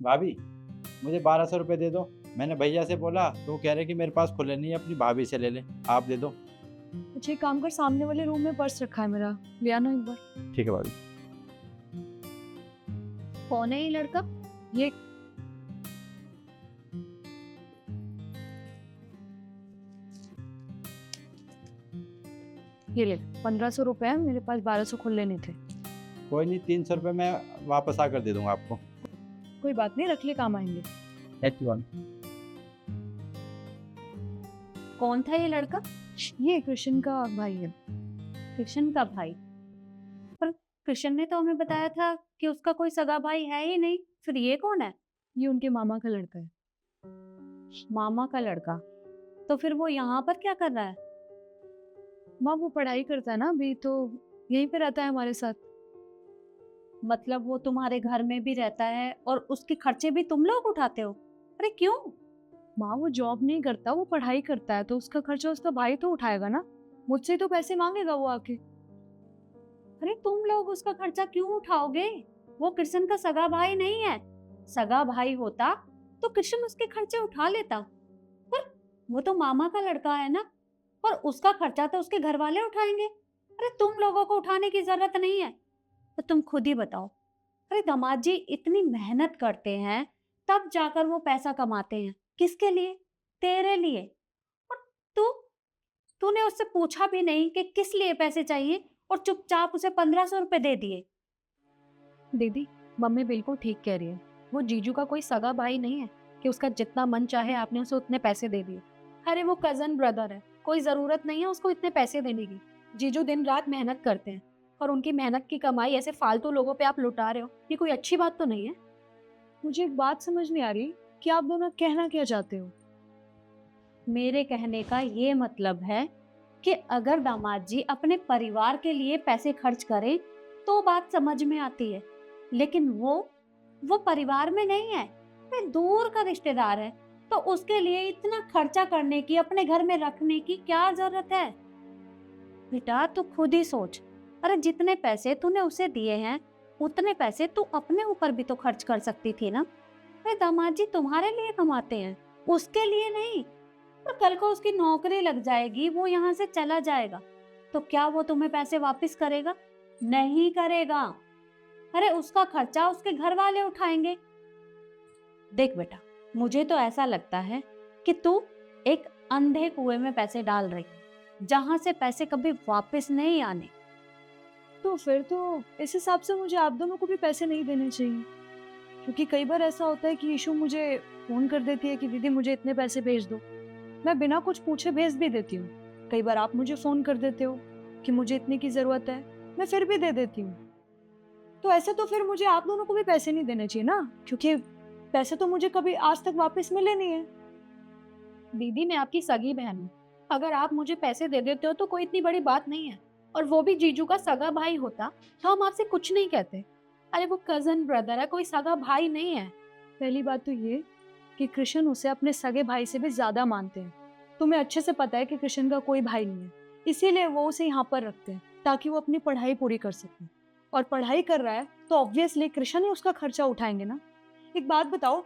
भाभी, मुझे 1200 रुपये दे दो। मैंने भैया से बोला तो वो कह रहे कि मेरे पास खुले नहीं है, अपनी भाभी से ले ले। आप दे दो। अच्छा, एक काम कर, सामने वाले रूम में पर्स रखा है मेरा, ले आना एक बार। ठीक है भाभी। कौन है ये लड़का? ये ये ले, 1500 रुपए है मेरे पास, 1200 खुले नहीं थे। कोई नहीं, 300 रुपये मैं वापस आकर दे दूंगा आपको। कोई बात नहीं, रख ले, काम आएंगे। कौन था ये लड़का? ये कृष्ण का भाई है। कृष्ण का भाई? पर कृष्ण ने तो हमें बताया था कि उसका कोई सगा भाई है ही नहीं, फिर ये कौन है? ये उनके मामा का लड़का है। मामा का लड़का? तो फिर वो यहाँ पर क्या कर रहा है? माँ, वो पढ़ाई करता है ना अभी, तो यहीं पे रहता है हमारे साथ। मतलब वो तुम्हारे घर में भी रहता है और उसके खर्चे भी तुम लोग उठाते हो? अरे क्यों? माँ, वो जॉब नहीं करता, वो पढ़ाई करता है, तो उसका खर्चा उसका भाई तो उठाएगा ना। मुझसे तो पैसे मांगेगा वो आके। अरे तुम लोग उसका खर्चा क्यों उठाओगे? वो कृष्ण का सगा भाई नहीं है। सगा भाई होता तो कृष्ण उसके खर्चे उठा लेता। पर वो तो मामा का लड़का है ना, और उसका खर्चा तो उसके घर वाले उठाएंगे। अरे तुम लोगों को उठाने की जरूरत नहीं है। तो तुम खुद ही बताओ। अरे दामाद जी इतनी मेहनत करते हैं, तब जाकर वो पैसा कमाते हैं। किसके लिए? तेरे लिए। और तू तूने उससे पूछा भी नहीं कि किस लिए पैसे चाहिए, और चुपचाप उसे 1500 रुपए दे दिए। दीदी, मम्मी बिल्कुल ठीक कह रही है। वो जीजू का कोई सगा भाई नहीं है कि उसका जितना मन चाहे आपने उसे उतने पैसे दे दिए। अरे वो कजन ब्रदर है, कोई जरूरत नहीं है उसको इतने पैसे देने की। जीजू दिन रात मेहनत करते हैं, और उनकी मेहनत की कमाई ऐसे फालतू लोगों पे आप लुटा रहे हो, ये कोई अच्छी बात तो नहीं है। मुझे एक बात समझ नहीं आ रही कि आप दोनों कहना क्या चाहते हो। मेरे कहने का ये मतलब है कि अगर दामाद जी अपने परिवार के लिए पैसे खर्च करें तो बात समझ में आती है, लेकिन वो परिवार में नहीं है, वो दूर का रिश्तेदार है, तो उसके लिए इतना खर्चा करने की, अपने घर में रखने की क्या जरूरत है? बेटा तू खुद ही सोच। अरे जितने पैसे तूने उसे दिए हैं, उतने पैसे तू अपने ऊपर भी तो खर्च कर सकती थी ना। अरे दामाद जी तुम्हारे लिए कमाते हैं, उसके लिए नहीं। और कल को उसकी नौकरी लग जाएगी, वो यहाँ से चला जाएगा, तो क्या वो तुम्हें पैसे वापस करेगा? नहीं करेगा। अरे उसका खर्चा उसके घर वाले उठाएंगे। देख बेटा, मुझे तो ऐसा लगता है कि तू एक अंधे कुएं में पैसे डाल रही है, जहां से पैसे कभी वापस नहीं आने। तो फिर तो इस हिसाब से मुझे आप दोनों को भी पैसे नहीं देने चाहिए, क्योंकि कई बार ऐसा होता है कि ईशु मुझे फोन कर देती है कि दीदी मुझे इतने पैसे भेज दो। मैं बिना कुछ पूछे भेज भी देती हूँ। कई बार आप मुझे फोन कर देते हो कि मुझे इतने की जरूरत है, मैं फिर भी दे देती हूँ। तो ऐसे तो फिर मुझे आप दोनों को भी पैसे नहीं देने चाहिए ना, क्योंकि पैसे तो मुझे कभी आज तक वापस मिले नहीं है। दीदी, मैं आपकी सगी बहन हूँ। अगर आप मुझे पैसे दे देते हो तो कोई इतनी बड़ी बात नहीं है, और वो भी जीजू का सगा भाई होता तो हम आपसे कुछ नहीं कहते। अरे वो कजन ब्रदर है, कोई सगा भाई नहीं है। पहली बात तो ये कि कृष्ण उसे अपने सगे भाई से भी ज्यादा मानते हैं। तुम्हें अच्छे से पता है कि कृष्ण का कोई भाई नहीं है, इसीलिए वो उसे यहाँ पर रखते हैं ताकि वो अपनी पढ़ाई पूरी कर सके। और पढ़ाई कर रहा है तो ऑब्वियसली कृष्ण ही उसका खर्चा उठाएंगे ना। एक बात बताओ,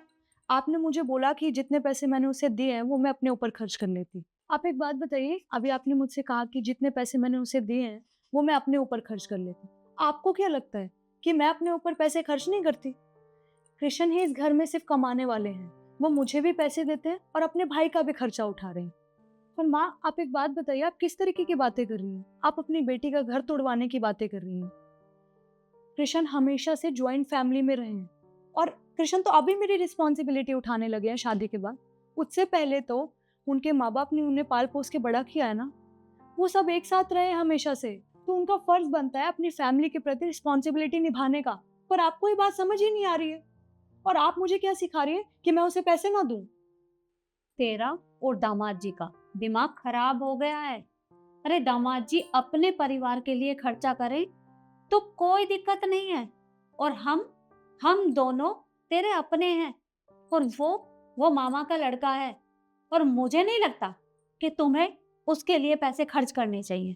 आपने मुझे बोला कि जितने पैसे मैंने उसे दिए हैं वो मैं अपने ऊपर खर्च कर लेती। आप एक बात बताइए, अभी आपने मुझसे कहा कि जितने पैसे मैंने उसे दिए हैं वो मैं अपने ऊपर खर्च कर लेती। आपको क्या लगता है कि मैं अपने ऊपर पैसे खर्च नहीं करती? कृष्ण ही इस घर में सिर्फ कमाने वाले हैं, वो मुझे भी पैसे देते हैं और अपने भाई का भी खर्चा उठा रहे हैं। पर माँ, आप एक बात बताइए, आप किस तरीके की बातें कर रही हैं? आप अपनी बेटी का घर तोड़वाने की बातें कर रही हैं। कृष्ण हमेशा से ज्वाइंट फैमिली में रहे हैं, और कृष्ण तो अभी मेरी रिस्पॉन्सिबिलिटी उठाने लगे हैं शादी के बाद। उससे पहले तो उनके माँ बाप ने उन्हें पाल पोस के बड़ा किया है ना। वो सब एक साथ रहे हमेशा से, तो उनका फर्ज बनता है अपनी फैमिली के प्रति रिस्पॉन्सिबिलिटी निभाने का। पर आपको ये बात समझ ही नहीं आ रही है, और आप मुझे क्या सिखा रही है कि मैं उसे पैसे ना दूं। तेरा और दामाद जी का दिमाग खराब हो गया है। अरे दामाद जी अपने परिवार के लिए खर्चा करें तो कोई दिक्कत नहीं है, और हम दोनों तेरे अपने हैं, और वो मामा का लड़का है, और मुझे नहीं लगता कि तुम्हें उसके लिए पैसे खर्च करने चाहिए।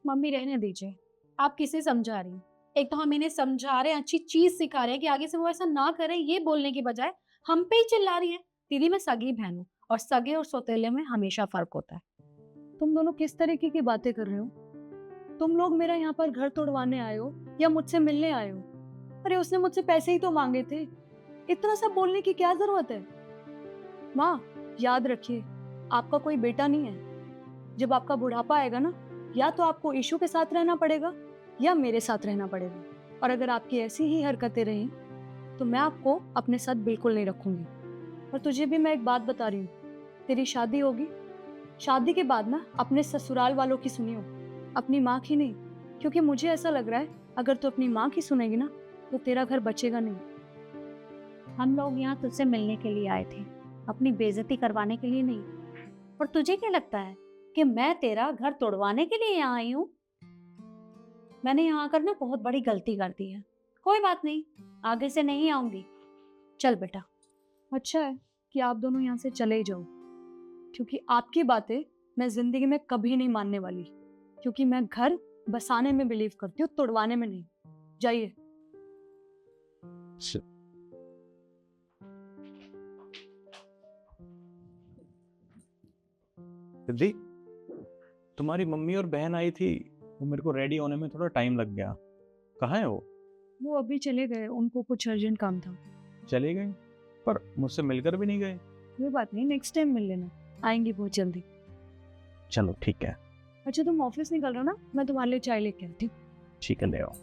मम्मी रहने दीजिए, आप किसे समझा रही हैं? एक तो हम इन्हें समझा रहे हैं, अच्छी चीज सिखा रहे हैं कि आगे से वो ऐसा ना करें, ये बोलने की बजाय हम पे ही चिल्ला रही है। दीदी मैं सगी बहन हूँ और सगे और सौतेले में हमेशा फर्क होता है। तुम दोनों किस तरीके की बातें कर रहे हो? तुम लोग मेरा यहाँ पर घर तोड़वाने आए हो या मुझसे मिलने आए हो? अरे उसने मुझसे पैसे ही तो मांगे थे, इतना सब बोलने की क्या जरूरत है? माँ याद रखिए, आपका कोई बेटा नहीं है। जब आपका बुढ़ापा आएगा ना, या तो आपको ईशू के साथ रहना पड़ेगा या मेरे साथ रहना पड़ेगा। और अगर आपकी ऐसी ही हरकतें रही तो मैं आपको अपने साथ बिल्कुल नहीं रखूंगी। और तुझे भी मैं एक बात बता रही हूँ, तेरी शादी होगी, शादी के बाद ना अपने ससुराल वालों की सुनियो, अपनी माँ की नहीं। क्योंकि मुझे ऐसा लग रहा है अगर तू अपनी माँ की सुनेगी ना तो तेरा घर बचेगा नहीं। हम लोग यहाँ तुझसे मिलने के लिए आए थे, अपनी बेइज्जती करवाने के लिए नहीं। और तुझे क्या लगता है कि मैं तेरा घर तोड़वाने के लिए यहाँ आई हूँ? मैंने यहाँ आकर ना बहुत बड़ी गलती कर दी है। कोई बात नहीं, आगे से नहीं आऊंगी। चल बेटा। अच्छा है कि आप दोनों यहाँ से चले ही जाओ, क्योंकि आपकी बातें मैं जिंदगी में कभी नहीं मानने वाली। क्योंकि मैं घर बसाने में बिलीव करती हूँ, तोड़वाने में नहीं। जाइए। सिद्धि, तुम्हारी मम्मी और बहन आई थी, वो मेरे को रेडी होने में थोड़ा टाइम लग गया। कहाँ है वो अभी चले गए, उनको कुछ अर्जेंट काम था। चले गए? पर मुझसे मिलकर भी नहीं गए। कोई बात नहीं, नेक्स्ट टाइम मिल लेना, आएंगी बहुत जल्दी। चलो ठीक है। अच्छा तुम ऑफिस निकल रहे हो ना, मैं तुम्हारे लिए चाय लेके आती हूँ। ठीक है, ले आओ।